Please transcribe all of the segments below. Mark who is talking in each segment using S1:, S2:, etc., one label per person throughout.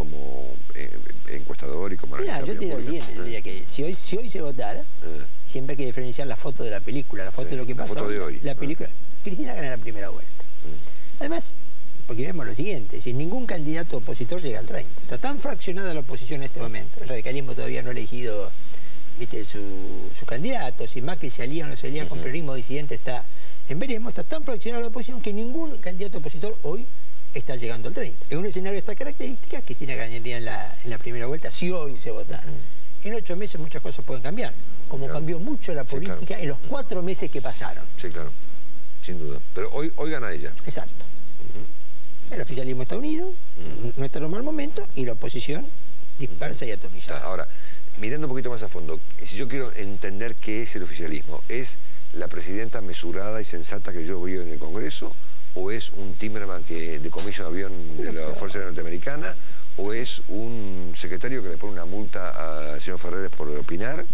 S1: como encuestador y como
S2: analista. Yo te digo lo siguiente, yo diría que si hoy se votara, siempre hay que diferenciar la foto de la película, la foto de lo que pasó.
S1: La foto de hoy.
S2: La película. Cristina gana la primera vuelta. Además, porque vemos lo siguiente, si ningún candidato opositor llega al 30. Está tan fraccionada la oposición en este momento. El radicalismo todavía no ha elegido, viste, su candidato. Si Macri se alía o no se alía con peronismo disidente está en veremos. Está tan fraccionada la oposición que ningún candidato opositor hoy está llegando al 30. En un escenario de esta característica, Cristina ganaría en la primera vuelta si hoy se votara. En 8 meses muchas cosas pueden cambiar, como cambió mucho la política en los 4 meses que pasaron.
S1: Sí, claro, sin duda. Pero hoy gana ella.
S2: Exacto. El oficialismo está unido, no está en un mal momento, y la oposición dispersa y atomizada.
S1: Ahora, mirando un poquito más a fondo, si yo quiero entender qué es el oficialismo, ¿es la presidenta mesurada y sensata que yo veo en el Congreso? ¿O es un Timerman que decomisa un avión de la Fuerza Aérea Norteamericana? ¿O es un secretario que le pone una multa al señor Ferreres por opinar?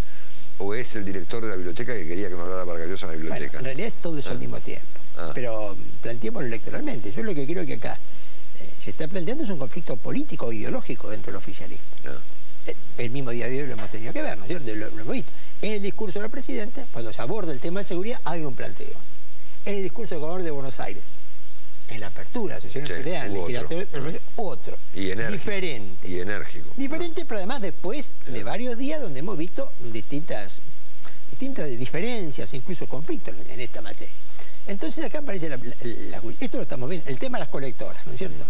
S1: ¿O es el director de la biblioteca que quería que no hablara Vargallosa en la biblioteca?
S2: Bueno, en realidad es todo eso al mismo tiempo. Pero planteémoslo electoralmente. Yo lo que creo que acá se está planteando es un conflicto político o ideológico dentro del oficialismo. El mismo día de hoy lo hemos tenido que ver, ¿no es cierto? Lo hemos visto. En el discurso del presidente, cuando se aborda el tema de seguridad, hay un planteo. En el discurso del gobernador de Buenos Aires, en la apertura de sesiones legislativas, otro.
S1: Y enérgico.
S2: Diferente.
S1: Y enérgico.
S2: Diferente, pero además después de varios días donde hemos visto distintas diferencias, incluso conflictos en esta materia. Entonces acá aparece esto lo estamos viendo, el tema de las colectoras, ¿no es cierto?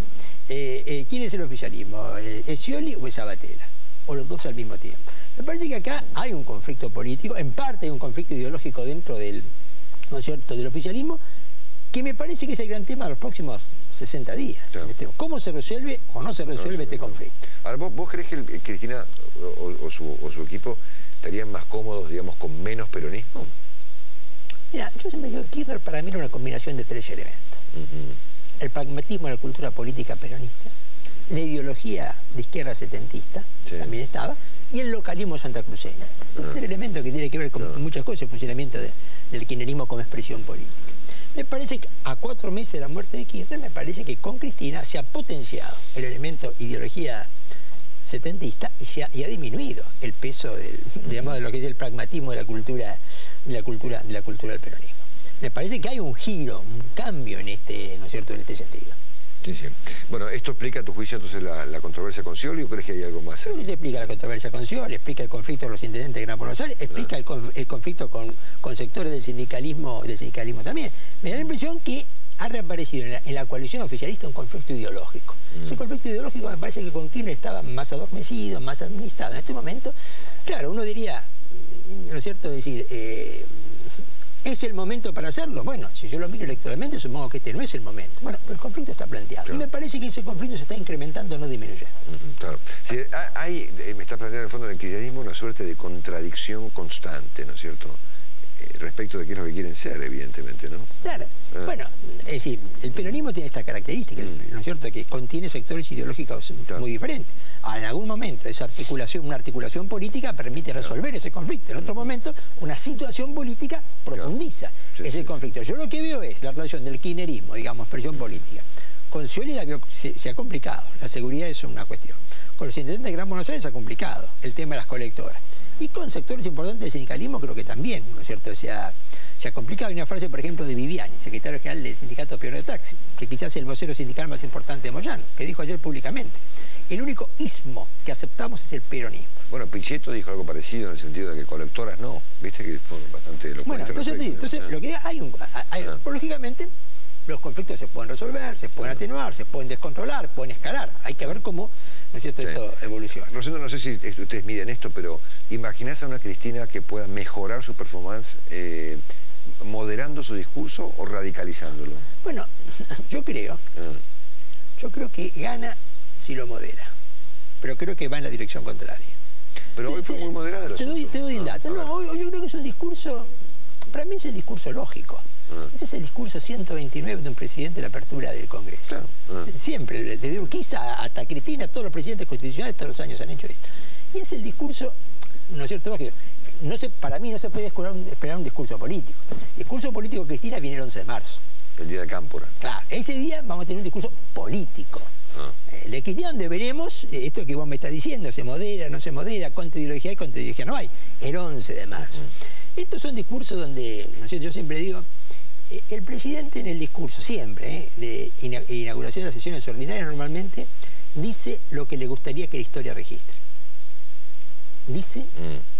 S2: ¿Quién es el oficialismo? ¿Es Scioli o es Sabatella? O los dos al mismo tiempo. Me parece que acá hay un conflicto político, en parte hay un conflicto ideológico dentro del, ¿no es cierto?, del oficialismo, que me parece que es el gran tema de los próximos 60 días. ¿Cómo se resuelve o no se resuelve este conflicto?
S1: Ahora, ¿vos crees que Cristina o su equipo estarían más cómodos, digamos, con menos peronismo?
S2: Mira, yo siempre digo que Kirchner para mí era una combinación de 3 elementos. El pragmatismo de la cultura política peronista, la ideología de izquierda setentista, también estaba, y el localismo santacruceño. Tercer elemento que tiene que ver con muchas cosas, el funcionamiento del kirchnerismo como expresión política. Me parece que a 4 meses de la muerte de Kirchner, me parece que con Cristina se ha potenciado el elemento ideología setentista y ha disminuido el peso digamos, de lo que es el pragmatismo de la cultura del peronismo. Me parece que hay un giro, un cambio en ¿no es cierto?, en este sentido.
S1: Sí. Bueno, ¿esto explica a tu juicio entonces la controversia con Scioli o crees que hay algo más?
S2: Creo que te explica la controversia con Scioli, explica el conflicto de los intendentes de Gran Buenos Aires, explica el conflicto con sectores del sindicalismo también. Me da la impresión que ha reaparecido en la coalición oficialista un conflicto ideológico. Ese conflicto ideológico me parece que con Kirchner estaba más adormecido, más administrado. En este momento, claro, uno diría, ¿no es cierto?, decir, ¿es el momento para hacerlo? Bueno, si yo lo miro electoralmente, supongo que este no es el momento. Bueno, pero el conflicto está planteado. Y me parece que ese conflicto se está incrementando, no disminuyendo.
S1: Claro. Sí, me está planteando en el fondo del kirchnerismo una suerte de contradicción constante, ¿no es cierto?, respecto de qué es lo que quieren ser, evidentemente, ¿no?
S2: Claro. Bueno, es decir, el peronismo tiene esta característica, ¿no es cierto?, que contiene sectores ideológicos muy diferentes. En algún momento una articulación política permite resolver ese conflicto. En otro momento, una situación política profundiza ese conflicto. Yo lo que veo es la relación del kirchnerismo, digamos, expresión política. Con Scioli se ha complicado, la seguridad es una cuestión. Con los intendentes de Gran Buenos Aires se ha complicado el tema de las colectoras. Y con sectores importantes del sindicalismo creo que también, ¿no es cierto?, se ha complicado. Hay una frase, por ejemplo, de Viviani, secretario general del Sindicato Pionero de Taxi, que quizás es el vocero sindical más importante de Moyano, que dijo ayer públicamente: el único ismo que aceptamos es el peronismo.
S1: Bueno, Pichetto dijo algo parecido en el sentido de que colectoras no, viste que fue bastante elocuente.
S2: Bueno, entonces lo que lógicamente los conflictos se pueden resolver, se pueden atenuar, se pueden descontrolar, pueden escalar. Hay que ver cómo, ¿no es cierto?, esto evoluciona.
S1: Rosendo, no sé si ustedes miden esto, pero ¿imaginás a una Cristina que pueda mejorar su performance moderando su discurso o radicalizándolo?
S2: Bueno, yo creo que gana si lo modera, pero creo que va en la dirección contraria.
S1: Pero hoy fue muy moderado.
S2: Te doy un dato. Hoy yo creo que es un discurso, para mí es el discurso lógico. Este es el discurso 129 de un presidente de la apertura del Congreso. Siempre, desde Urquiza hasta Cristina, todos los presidentes constitucionales todos los años han hecho esto. Y es el discurso, ¿no es cierto?, lógico. Para mí no se puede esperar un discurso político. El discurso político de Cristina viene el 11 de marzo.
S1: El día de Cámpora.
S2: Claro, ese día vamos a tener un discurso político. La Cristina, donde veremos esto que vos me estás diciendo, se modera, no se modera, cuánta ideología hay, cuánta ideología no hay, el 11 de marzo. Estos son discursos donde, ¿no sé, yo siempre digo, el presidente en el discurso, siempre, de inauguración de las sesiones ordinarias, normalmente dice lo que le gustaría que la historia registre. Dice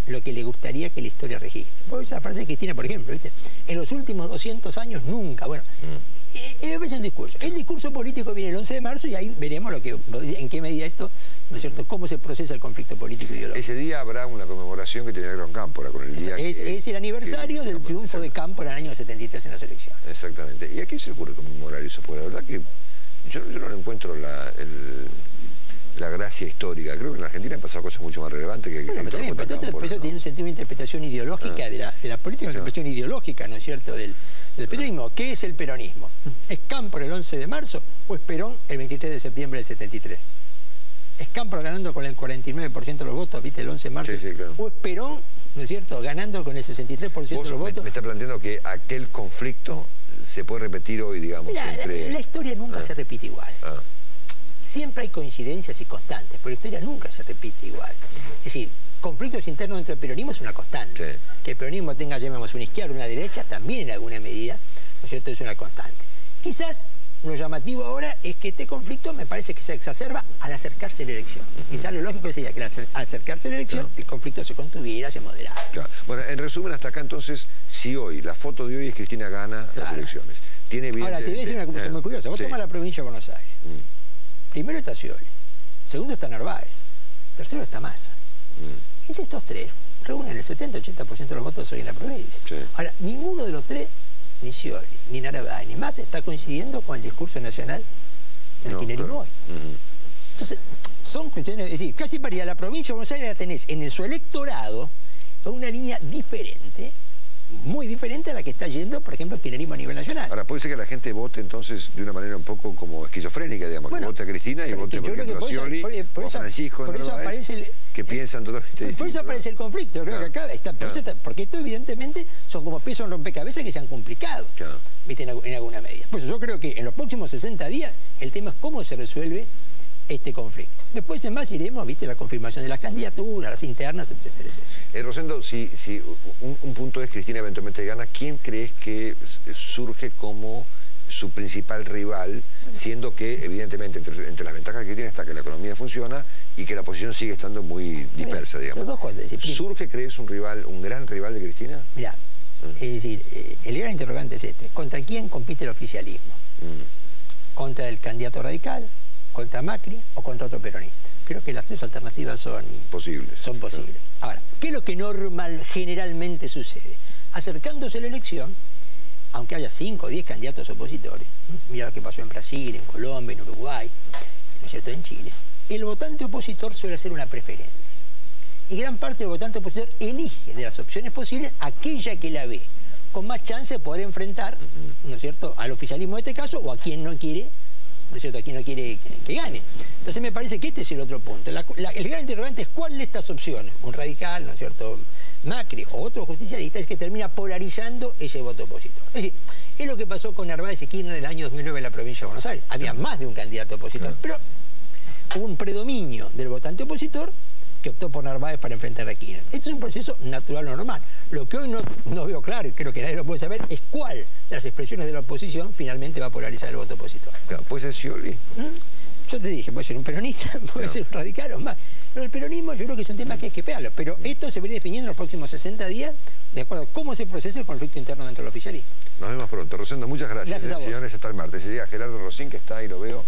S2: lo que le gustaría que la historia registre. Por esa frase de Cristina, por ejemplo, ¿viste? En los últimos 200 años nunca. Bueno, me parece un discurso. El discurso político viene el 11 de marzo y ahí veremos en qué medida esto, ¿no es cierto?, cómo se procesa el conflicto político ideológico.
S1: Ese día habrá una conmemoración que tiene que ver con Cámpora, con el día
S2: es el aniversario del triunfo de Cámpora en el año 73 en las elecciones.
S1: Exactamente. ¿Y a quién se le ocurre conmemorar eso? Porque la verdad que yo no le encuentro la gracia histórica. Creo que en la Argentina han pasado cosas mucho más relevantes que...
S2: Bueno, pero esto tiene un sentido de interpretación ideológica de la política, una interpretación ideológica, ¿no es cierto?, del peronismo. ¿Qué es el peronismo? ¿Es Cámpora el 11 de marzo o es Perón el 23 de septiembre del 73? ¿Es Cámpora ganando con el 49% de los votos, viste, el 11 de marzo?
S1: Sí, claro.
S2: ¿O es Perón, ¿no es cierto?, ganando con el 63% de los votos?
S1: Me está planteando que aquel conflicto se puede repetir hoy, digamos, entre...
S2: La historia nunca se repite igual. Siempre hay coincidencias y constantes, pero la historia nunca se repite igual. Es decir, conflictos internos dentro del peronismo es una constante. Sí. Que el peronismo tenga, llamemos, una izquierda o una derecha, también en alguna medida, ¿no es cierto?, es una constante. Quizás lo llamativo ahora es que este conflicto me parece que se exacerba al acercarse la elección. Quizás lo lógico sería que al acercarse la elección el conflicto se contuviera, se moderara. Claro.
S1: Bueno, en resumen, hata acá entonces, si hoy, la foto de hoy es Cristina gana las elecciones. Tiene bien.
S2: Ahora, te voy a decir una cosa muy curiosa. Vos tomás la provincia de Buenos Aires. Primero está Scioli, segundo está Narváez, tercero está Massa. Entre estos tres reúnen el 70-80% de los votos hoy en la provincia. Sí. Ahora, ninguno de los tres, ni Scioli, ni Narváez, ni Massa, está coincidiendo con el discurso nacional del kirchnerismo hoy. Entonces, son cuestiones, es decir, casi para ir a la provincia de Buenos Aires la tenés en su electorado una línea diferente, muy diferente a la que está yendo, por ejemplo, el kirchnerismo a nivel nacional. Ahora,
S1: puede ser que la gente vote entonces de una manera un poco como esquizofrénica, digamos, bueno, que vote a Cristina y vote, por ejemplo, a Scioli o a Francisco Narváez, que piensan totalmente distinto.
S2: Por eso aparece el conflicto, creo que acá está, porque esto evidentemente son como piezas en rompecabezas que se han complicado, ¿viste? En alguna medida. Por eso yo creo que en los próximos 60 días el tema es cómo se resuelve este conflicto. Después en más iremos, viste, la confirmación de las candidaturas, las internas, etcétera, etcétera.
S1: Rosendo, si un punto es Cristina eventualmente gana, ¿quién crees que surge como su principal rival, siendo que evidentemente entre las ventajas que tiene está que la economía funciona y que la oposición sigue estando muy dispersa, digamos?
S2: Dos cosas,
S1: ¿Surge, crees, un gran rival de Cristina?
S2: Mirá, es decir, el gran interrogante es este: ¿contra quién compite el oficialismo? ¿Contra el candidato radical, contra Macri o contra otro peronista? Creo que las tres alternativas son posibles. Ahora, ¿qué es lo que generalmente sucede? Acercándose a la elección, aunque haya 5 o 10 candidatos opositores, mira lo que pasó en Brasil, en Colombia, en Uruguay, ¿no es cierto?, en Chile, el votante opositor suele hacer una preferencia. Y gran parte del votante opositor elige de las opciones posibles aquella que la ve con más chance de poder enfrentar, ¿no es cierto?, al oficialismo en este caso, o a quien no quiere, ¿no es cierto?, a quien no quiere que gane. Entonces me parece que este es el otro punto. El gran interrogante es cuál de estas opciones, un radical, ¿no es cierto?, Macri o otro justicialista, es que termina polarizando ese voto opositor. Es decir, es lo que pasó con Narváez y Kirchner en el año 2009 en la provincia de Buenos Aires. Había más de un candidato opositor, pero hubo un predominio del votante opositor que optó por Narváez para enfrentar a Kirchner. Este es un proceso natural o normal. Lo que hoy no veo claro, y creo que nadie lo puede saber, es cuál de las expresiones de la oposición finalmente va a polarizar el voto opositor.
S1: Claro, ¿puede ser Scioli?
S2: Yo te dije, puede ser un peronista, puede ser un radical o más. Lo del peronismo yo creo que es un tema que hay que pegarlo, pero esto se va a ir definiendo en los próximos 60 días de acuerdo a cómo se procesa el conflicto interno dentro del oficialismo.
S1: Nos vemos pronto. Rosendo, muchas gracias.
S2: Gracias a vos.
S1: Señores, hasta el martes. Llega Gerardo Rosín, que está ahí, lo veo.